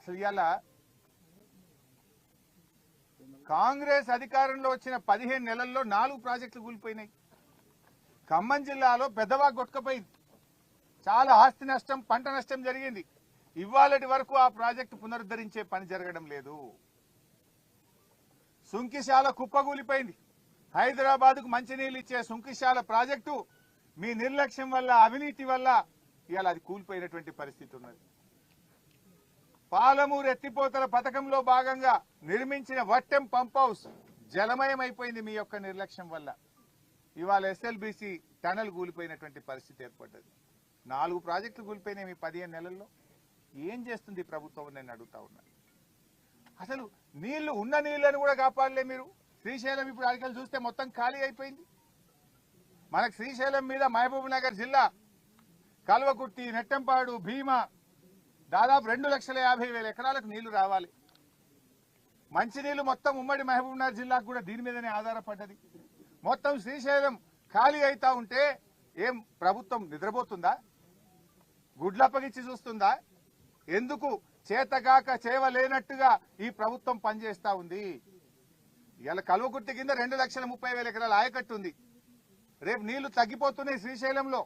అసలు ఇవాళ కాంగ్రెస్ అధికారంలో వచ్చిన 15 నెలల్లో 4 ప్రాజెక్టులు కూలిపోయినాయి. ఖమ్మం జిల్లాలో పెద్దవాగు కొట్టుకుపోయింది. చాలా ఆస్తి నష్టం, పంట నష్టం జరిగింది. ఇవాళటి వరకు ఆ ప్రాజెక్టు పునరుద్ధరించే పని జరగడం లేదు. సుంకిశాల కుప్పగూలిపోయింది. హైదరాబాద్కు మంచినీళ్ళు ఇచ్చే సుంకిశాల ప్రాజెక్టు మీ నిర్లక్ష్యం వల్ల, అవినీతి వల్ల ఇవాళ అది కూలిపోయినటువంటి పరిస్థితి ఉన్నది. పాలమూరు ఎత్తిపోతల పథకంలో భాగంగా నిర్మించిన వట్టెం పంప్ హౌస్ జలమయం అయిపోయింది మీ యొక్క నిర్లక్ష్యం వల్ల. ఇవాళ ఎస్ఎల్బిసి టనల్ కూలిపోయినటువంటి పరిస్థితి ఏర్పడ్డది. 4 ప్రాజెక్టులు కూలిపోయినాయి మీ 15 నెలల్లో. ఏం చేస్తుంది ప్రభుత్వం నేను అడుగుతా ఉన్నా. అసలు నీళ్లు ఉన్న నీళ్లను కూడా కాపాడలే మీరు. శ్రీశైలం ఇప్పుడు అడికలు చూస్తే మొత్తం ఖాళీ అయిపోయింది. మనకు శ్రీశైలం మీద మహబూబ్ నగర్ జిల్లా కల్వకుర్తి, నెట్టంపాడు, భీమా దాదాపు 2,50,000 ఎకరాలకు నీళ్లు రావాలి. మంచినీళ్లు మొత్తం ఉమ్మడి మహబూబ్ నగర్ జిల్లాకు కూడా దీని మీదనే ఆధారపడ్డది. మొత్తం శ్రీశైలం ఖాళీ అవుతా ఉంటే ఏం ప్రభుత్వం నిద్రపోతుందా? గుడ్లప్పగిచ్చి చూస్తుందా? ఎందుకు చేతగాక చేవలేనట్టుగా ఈ ప్రభుత్వం పనిచేస్తా ఉంది. ఇలా కల్వకుర్తి కింద 2,30,000 ఎకరాల ఆయకట్టు ఉంది. రేపు నీళ్లు తగ్గిపోతున్నాయి శ్రీశైలంలో.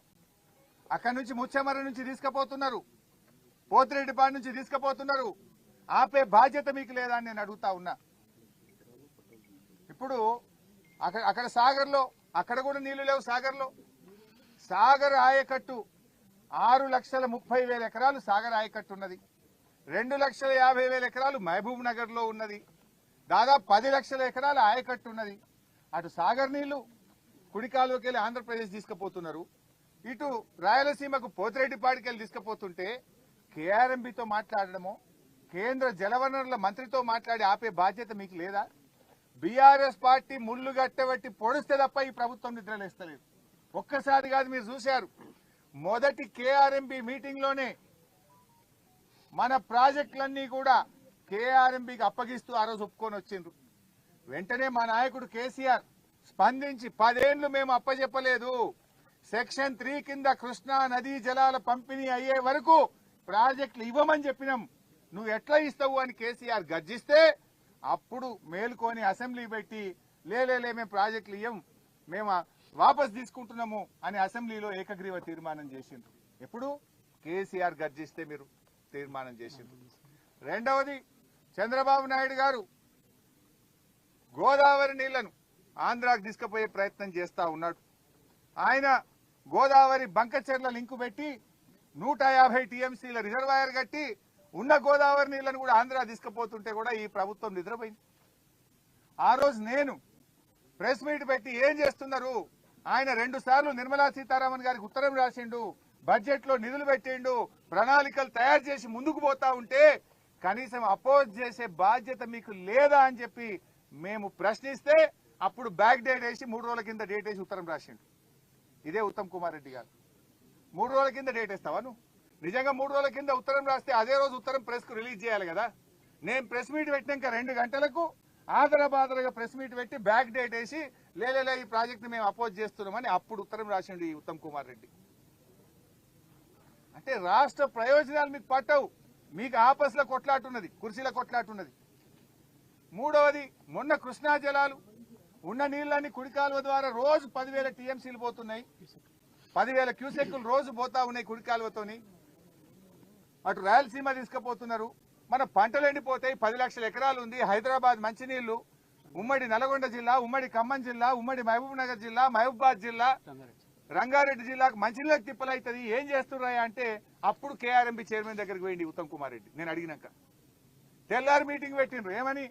అక్కడి నుంచి ముచ్చెమర్రి నుంచి తీసుకుపోతున్నారు, పోతిరెడ్డిపాడు నుంచి తీసుకుపోతున్నారు. ఆపే బాధ్యత మీకు లేదా అని నేను అడుగుతా ఉన్నా. ఇప్పుడు అక్కడ సాగర్లో అక్కడ కూడా నీళ్లు లేవు. సాగర్ ఆయకట్టు 6,30,000 ఎకరాలు సాగర్ ఆయకట్టు ఉన్నది. 2,50,000 ఎకరాలు మహబూబ్ నగర్ లో ఉన్నది. దాదాపు 10 లక్షల ఎకరాల ఆయకట్టు ఉన్నది. అటు సాగర్ నీళ్లు కుడికాలువకి వెళ్ళి ఆంధ్రప్రదేశ్ తీసుకుపోతున్నారు. ఇటు రాయలసీమకు పోతిరెడ్డిపాడికి వెళ్ళి తీసుకుపోతుంటే కేఆర్ఎంబీతో మాట్లాడడమో, కేంద్ర జలవనరుల మంత్రితో మాట్లాడి ఆపే బాధ్యత మీకు లేదా? బీఆర్ఎస్ పార్టీ ముళ్ళు గట్టబట్టి పొడిస్తే తప్ప ఈ ప్రభుత్వం నిద్రలేస్తలేదు. ఒక్కసారి కాదు, మీరు చూశారు. మొదటి కేఆర్ఎంబీ మీటింగ్ లోనే మన ప్రాజెక్టులన్నీ కూడా కేఆర్ఎంబీకి అప్పగిస్తూ ఆ రోజు ఒప్పుకొని వచ్చిండ్రు. వెంటనే మా నాయకుడు కేసీఆర్ స్పందించి 10 ఏళ్లు మేము అప్పచెప్పలేదు, సెక్షన్ 3 కింద కృష్ణా నదీ జలాల పంపిణీ అయ్యే వరకు ప్రాజెక్టులు ఇవ్వమని చెప్పినాం, నువ్వు ఎట్లా ఇస్తావు అని కేసీఆర్ గర్జిస్తే అప్పుడు మేల్కొని అసెంబ్లీ పెట్టి లేలే మేము ప్రాజెక్టులు ఇవ్వం, మేము వాపస్ తీసుకుంటున్నాము అని అసెంబ్లీలో ఏకగ్రీవ తీర్మానం చేసిండ్రు. ఎప్పుడు కేసీఆర్ గర్జిస్తే మీరు తీర్మానం చేసిండ్రు. రెండవది, చంద్రబాబు నాయుడు గారు గోదావరి నీళ్లను ఆంధ్రాకు తీసుకుపోయే ప్రయత్నం చేస్తా ఉన్నాడు. ఆయన గోదావరి బంకచెర్ల లింకు పెట్టి 150 టీఎంసీల రిజర్వాయర్ కట్టి ఉన్న గోదావరి నీళ్లను కూడా ఆంధ్ర తీసుకుపోతుంటే కూడా ఈ ప్రభుత్వం నిద్రపోయింది. ఆ రోజు నేను ప్రెస్ మీట్ పెట్టి ఏం చేస్తున్నారు, ఆయన 2 సార్లు నిర్మలా సీతారామన్ గారికి ఉత్తరం రాసిండు, బడ్జెట్ లో నిధులు పెట్టిండు, ప్రణాళికలు తయారు చేసి ముందుకు పోతా ఉంటే కనీసం అపోజ్ చేసే బాధ్యత మీకు లేదా అని చెప్పి మేము ప్రశ్నిస్తే అప్పుడు బ్యాక్ డేట్ వేసి 3 రోజుల కింద డేట్ వేసి ఉత్తరం రాసిండు. ఇదే ఉత్తమ్ కుమార్ రెడ్డి గారు. 3 రోజుల కింద డేట్ వేస్తావా నువ్వు? నిజంగా 3 రోజుల కింద ఉత్తరం రాస్తే అదే రోజు ఉత్తరం ప్రెస్ కు రిలీజ్ చేయాలి కదా. నేను ప్రెస్ మీట్ పెట్టినాక 2 గంటలకు ఆదరబాదరగా ప్రెస్ మీట్ పెట్టి బ్యాక్ డేట్ వేసి లేలే ఈ ప్రాజెక్ట్ మేము అపోజ్ చేస్తున్నామని అప్పుడు ఉత్తరం రాసిండు ఈ ఉత్తమ్ కుమార్ రెడ్డి. అంటే రాష్ట్ర ప్రయోజనాలు మీకు పట్టవు, మీకు ఆపస్ల కొట్లాటున్నది, కుర్చీల కొట్లాటున్నది. మూడవది, మొన్న కృష్ణా జలాలు ఉన్న నీళ్ళని కుడికాలువ ద్వారా రోజు 10,000 టీఎంసీలు పోతున్నాయి, 10,000 క్యూసెక్కులు రోజు పోతా ఉన్నాయి కుడికాలువతోని. అటు రాయలసీమ తీసుకుపోతున్నారు. మన పంటలు ఎండిపోతాయి. 10 లక్షల ఎకరాలు ఉంది. హైదరాబాద్ మంచినీళ్లు, ఉమ్మడి నల్గొండ జిల్లా, ఉమ్మడి ఖమ్మం జిల్లా, ఉమ్మడి మహబూబ్ నగర్ జిల్లా, మహబూబాద్ జిల్లా, రంగారెడ్డి జిల్లాకు మంచినీళ్ళకి తిప్పలవుతుంది. ఏం చేస్తున్నాయి అంటే అప్పుడు కేఆర్ఎంబీ చైర్మన్ దగ్గరికి పోయింది ఉత్తమ్ కుమార్ రెడ్డి. నేను అడిగినాక తెల్లారి మీటింగ్ పెట్టిండ్రు. ఏమని?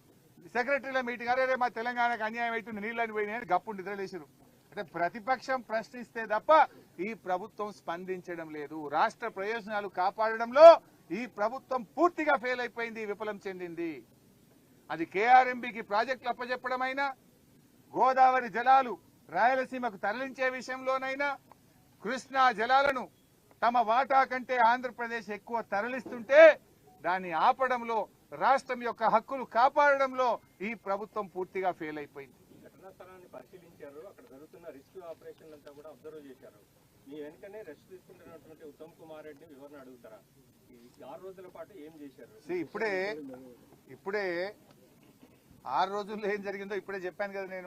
సెక్రటరీల మీటింగ్. అరే మా తెలంగాణకు అన్యాయం అవుతుంది, నీళ్ళని పోయినాయని గప్పుడు నిద్రలేసారు. అంటే ప్రతిపక్షం ప్రశ్నిస్తే తప్ప ఈ ప్రభుత్వం స్పందించడం లేదు. రాష్ట్ర ప్రయోజనాలు కాపాడడంలో ఈ ప్రభుత్వం పూర్తిగా ఫెయిల్ అయిపోయింది, విఫలం చెందింది. అది కేఆర్ఎంబీకి ప్రాజెక్టులు అప్పచెప్పడమైనా, గోదావరి జలాలు రాయలసీమకు తరలించే విషయంలోనైనా, కృష్ణా జలాలను తమ వాటా కంటే ఆంధ్రప్రదేశ్ ఎక్కువ తరలిస్తుంటే దాన్ని ఆపడంలో, రాష్ట్రం యొక్క హక్కులు కాపాడడంలో ఈ ప్రభుత్వం పూర్తిగా ఫెయిల్ అయిపోయింది. ఘటనా స్థలాన్ని పరిశీలించారు, అక్కడ జరుగుతున్న రెస్క్యూ ఆపరేషన్ అంతా కూడా అబ్జర్వ్ చేశారు. మీ వెనుకనే రెస్ట్ తీసుకుంటున్నటువంటి ఉత్తమ్ కుమార్ రెడ్డిని వివరణ అడుగుతారా? ఈ 6 రోజుల పాటు ఏం చేశారు? ఇప్పుడే 6 రోజుల్లో ఏం జరిగిందో ఇప్పుడే చెప్పాను కదా నేను.